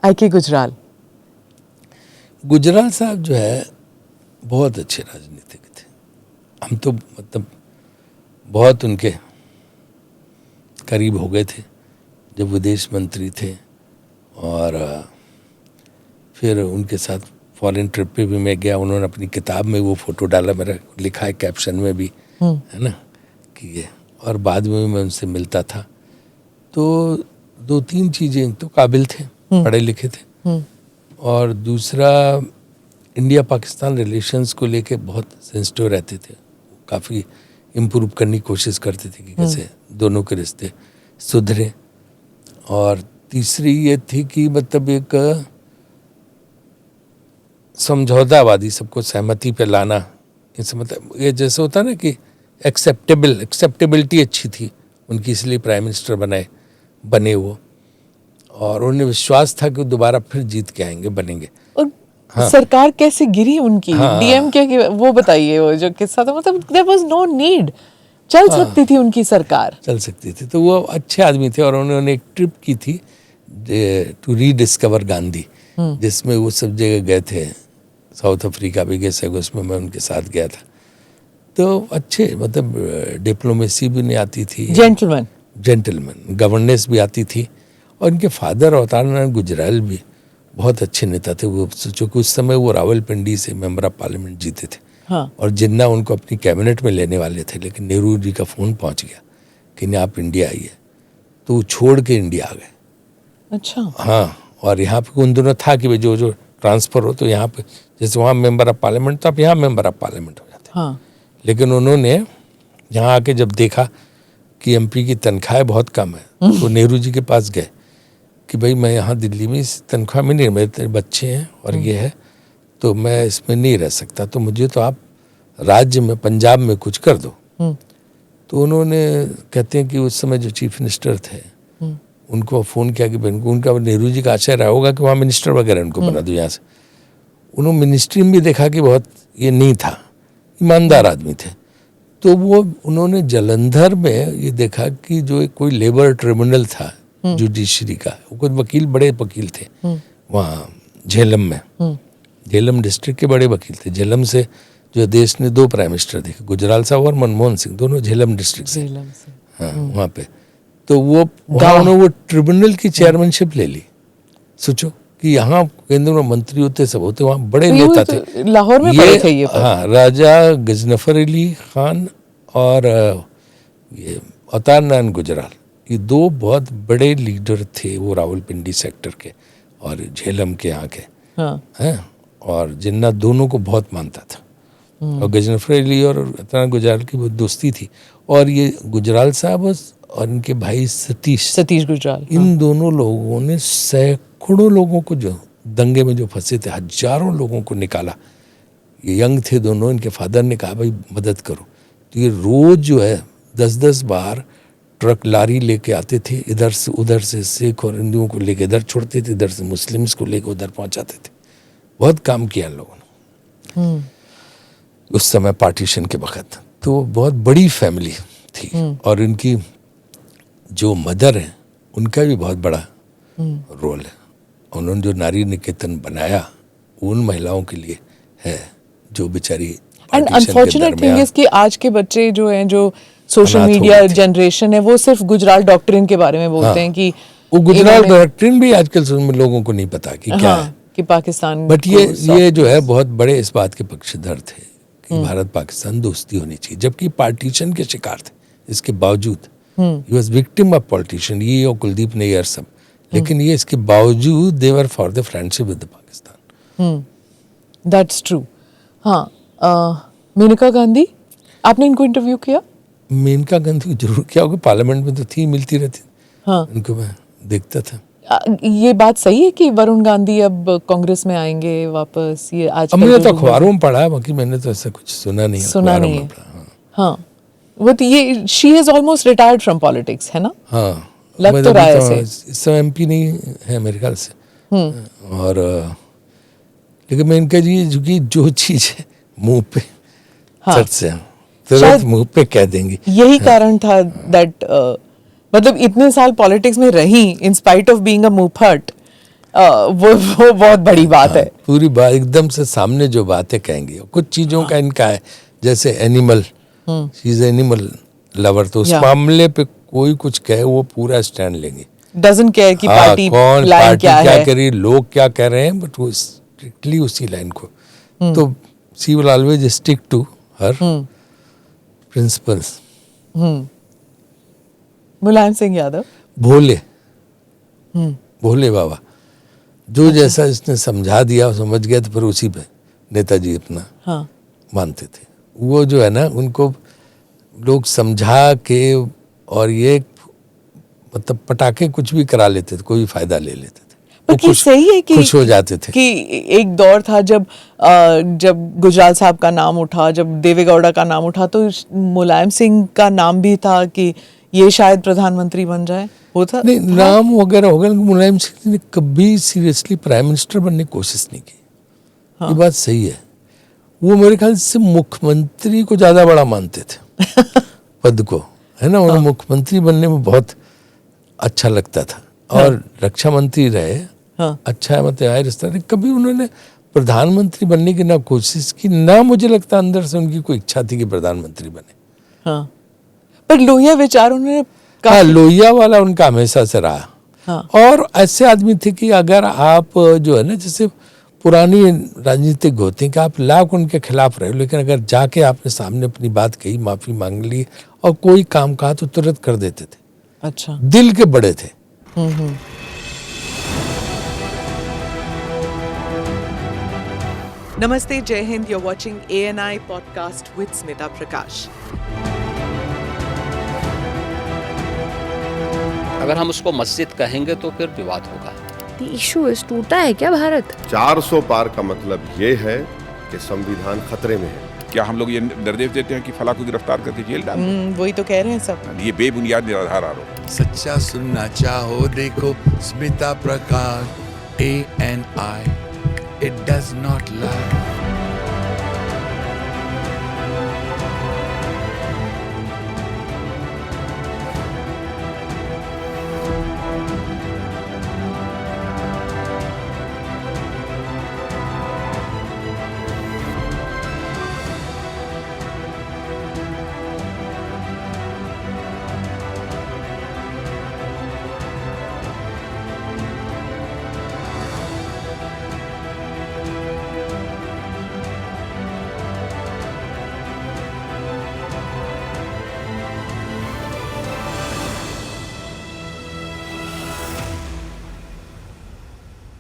आईके गुजराल। गुजराल साहब जो है बहुत अच्छे राजनीतिक थे। हम तो मतलब बहुत उनके करीब हो गए थे जब विदेश मंत्री थे, और फिर उनके साथ फॉरेन ट्रिप पे भी मैं गया। उन्होंने अपनी किताब में वो फोटो डाला, मेरा लिखा है कैप्शन में भी, है ना, कि ये। और बाद में भी मैं उनसे मिलता था। तो 2-3 चीज़ें, तो काबिल थे, पढ़े लिखे थे, और दूसरा इंडिया पाकिस्तान रिलेशंस को लेके बहुत सेंसिटिव रहते थे। काफ़ी इम्प्रूव करने की कोशिश करते थे कि कैसे दोनों के रिश्ते सुधरे। और तीसरी ये थी कि मतलब एक समझौतावादी, सबको सहमति पे लाना, इस मतलब ये जैसे होता ना कि एक्सेप्टेबिलिटी अच्छी थी उनकी, इसलिए प्राइम मिनिस्टर बने वो। और उन्हें विश्वास था कि दोबारा फिर जीत के आएंगे, बनेंगे। और सरकार कैसे गिरी उनकी, डीएम के वो बताइए, वो जो किस्सा था, मतलब देयर वाज नो नीड, चल सकती थी उनकी सरकार, चल सकती थी। तो वो अच्छे आदमी थे, और उन्होंने एक ट्रिप की थी टू रीडिस्कवर गांधी, जिसमें वो सब जगह गए थे। साउथ अफ्रीका भी गए, उसमें मैं उनके साथ गया था। तो अच्छे, मतलब डिप्लोमेसी भी नहीं आती थी, जेंटलमैन गवर्नेंस भी आती थी। और इनके फादर अवतार नारायण गुजराल भी बहुत अच्छे नेता थे। वो सोचो कि उस समय वो रावलपिंडी से मेंबर ऑफ पार्लियामेंट जीते थे। और जिन्ना उनको अपनी कैबिनेट में लेने वाले थे, लेकिन नेहरू जी का फ़ोन पहुंच गया कि नहीं, आप इंडिया आइए। तो वो छोड़ के इंडिया आ गए। अच्छा। हाँ, और यहाँ पे उन दोनों था कि जो जो ट्रांसफ़र हो, तो यहाँ पे जैसे वहाँ मेंबर ऑफ पार्लियामेंट, तो आप यहाँ मेंबर ऑफ पार्लियामेंट हो जाते। लेकिन उन्होंने यहाँ आके जब देखा कि एमपी की तनख्वाह बहुत कम है, तो नेहरू जी के पास गए कि भाई मैं यहाँ दिल्ली में इस तनख्वाह में नहीं, मेरे बच्चे हैं और ये है, तो मैं इसमें नहीं रह सकता, तो मुझे तो आप राज्य में, पंजाब में कुछ कर दो। तो उन्होंने, कहते हैं कि उस समय जो चीफ मिनिस्टर थे, उनको फ़ोन किया कि उनका नेहरू जी का आशय रहा होगा कि वहाँ मिनिस्टर वगैरह उनको बना दो यहाँ से। उन्होंने मिनिस्ट्री में भी देखा कि बहुत ये नहीं था, ईमानदार आदमी थे। तो वो उन्होंने जालंधर में ये देखा कि जो कोई लेबर ट्रिब्यूनल था जुडिशरी का, वो कुछ वकील, बड़े वकील थे वहाँ झेलम में, झेलम डिस्ट्रिक्ट के बड़े वकील थे। झेलम से जो देश ने 2 प्राइम मिनिस्टर देखे, गुजराल साहब और मनमोहन सिंह, दोनों झेलम डिस्ट्रिक्ट से। हाँ, वहाँ पे तो वो उन्होंने वो ट्रिब्यूनल की चेयरमैनशिप ले ली। सोचो कि यहाँ केंद्र में मंत्री होते, सब होते, वहाँ बड़े नेता थे। लाहौर में पड़े थे ये। हाँ, राजा गजनफर अली खान और ये अवतार नारायण गुजराल, ये 2 बहुत बड़े लीडर थे वो रावलपिंडी सेक्टर के और झेलम के यहाँ के। हैं, और जिन्ना दोनों को बहुत मानता था। और गजनफर अली और अवतार गुजराल की बहुत दोस्ती थी। और ये गुजराल साहब और इनके भाई सतीश गुजराल, इन दोनों लोगों ने सैकड़ों लोगों को, जो दंगे में जो फंसे थे, हजारों लोगों को निकाला। ये यंग थे दोनों, इनके फादर ने कहा भाई मदद करो। तो ये रोज जो है 10-10 बार ट्रक लारी लेके आते थे, इधर से उधर से सिख और हिंदुओं को लेके इधर छोड़ते थे, इधर से मुस्लिम्स को लेके उधर पहुंचाते थे। बहुत काम किया लोगों ने उस समय पार्टीशन के वक्त। तो बहुत बड़ी फैमिली थी। और इनकी जो मदर है, उनका भी बहुत बड़ा रोल है। उन्होंने जो नारी निकेतन बनाया, उन महिलाओं के लिए है जो बेचारी। एंड अनफॉर्चुनेट थिंग इज कि आज के बच्चे जो हैं, जो सोशल मीडिया जनरेशन है, वो सिर्फ गुजराल डॉक्ट्रिन के बारे में बोलते हैं कि वो गुजराल डॉक्ट्रिन भी आजकल लोगों को नहीं पता कि क्या है कि पाकिस्तान। बट ये जो है बहुत बड़े इस बात के पक्षधर थे कि भारत पाकिस्तान दोस्ती होनी चाहिए, जबकि पार्टीशन के शिकार थे। इसके बावजूद he was victim of politician, ये और कुलदीप नैयर सब, लेकिन ये इसके बावजूद they were for the friendship with Pakistan. That's true. हाँ, मेनका गांधी, आपने इनको इंटरव्यू किया? मेनका गांधी जरूर किया होगा, पार्लियामेंट में तो थी, मिलती रहती। हाँ, उनको मैं देखता था। ये बात सही है कि वरुण गांधी अब कांग्रेस में आएंगे वापस? ये आज हमने तो अखबारों में पढ़ा है, बाकी मैंने तो ऐसा कुछ सुना नहीं है। हाँ, वो तो ये she has almost retired from politics, है ना? हाँ, लग तो रहा है ऐसे। इस समय एमपी नहीं है मेरे ख्याल से। और लेकिन मैं इनका जी जो चीज है मुंह पे सच से तुरंत मुंह पे कह देंगे। यही कारण था दैट मतलब इतने साल पॉलिटिक्स में रही in spite of being a मुंहफट, वो बहुत बड़ी बात है। पूरी बात एकदम से सामने जो बातें कहेंगे, कुछ चीजों का इनका है, जैसे animal, she is animal lover, तो उस मामले पे कोई कुछ कहे वो पूरा स्टैंड लेंगे, डजंट केयर कि पार्टी कौन लाइन पार्टी क्या क्या है, करी, लोग क्या कह रहे हैं, बट वो स्ट्रिक्टली उसी लाइन को, तो she will always stick to her principles. Mulayam Singh Yadav भोले भोले बाबा, जो जैसा इसने समझा दिया समझ गया, तो फिर उसी पे नेताजी अपना हाँ मानते थे। वो जो है ना, उनको लोग समझा के और ये मतलब पटाखे कुछ भी करा लेते थे, कोई भी फायदा ले लेते थे, बट ये सही है कि खुश हो जाते थे। कि एक दौर था जब गुजराल साहब का नाम उठा, जब देवेगौड़ा का नाम उठा, तो मुलायम सिंह का नाम भी था कि ये शायद प्रधानमंत्री बन जाए, होता नहीं नाम वगैरह होगा, लेकिन मुलायम सिंह ने कभी सीरियसली प्राइम मिनिस्टर बनने की कोशिश नहीं की। ये बात सही है, वो मेरे ख्याल से मुख्यमंत्री को ज्यादा बड़ा मानते थे पद को, है ना, उन्हें मुख्यमंत्री बनने में बहुत अच्छा लगता था, और रक्षा मंत्री रहे, अच्छा है, मतलब आए रिश्ता, कभी उन्होंने प्रधानमंत्री बनने की ना कोशिश की, ना मुझे लगता अंदर से उनकी कोई इच्छा थी कि प्रधानमंत्री बने। हाँ, पर लोहिया विचार उन्होंने हाँ, लोहिया वाला उनका हमेशा से रहा। हाँ। और ऐसे आदमी थे कि अगर आप जो है ना, जैसे पुरानी राजनीतिक होते हैं कि आप लाख उनके खिलाफ रहे, लेकिन अगर जाके आपने सामने अपनी बात कही, माफी मांग ली और कोई काम कहा, तो तुरंत कर देते थे। अच्छा, दिल के बड़े थे। नमस्ते, जय Hind, you're watching ANI podcast with Smita प्रकाश। अगर हम उसको मस्जिद कहेंगे तो फिर विवाद होगा। इशू टूटा है क्या भारत? 400 पार का मतलब ये है कि संविधान खतरे में है। क्या हम लोग ये निर्देश देते हैं कि फला को गिरफ्तार करके जेल डाल दें? वही तो कह रहे हैं सब। ये बेबुनियाद निराधार आरोप। सच्चा सुनना चाहो देखो स्मिता प्रकाश ANI, it does not lie।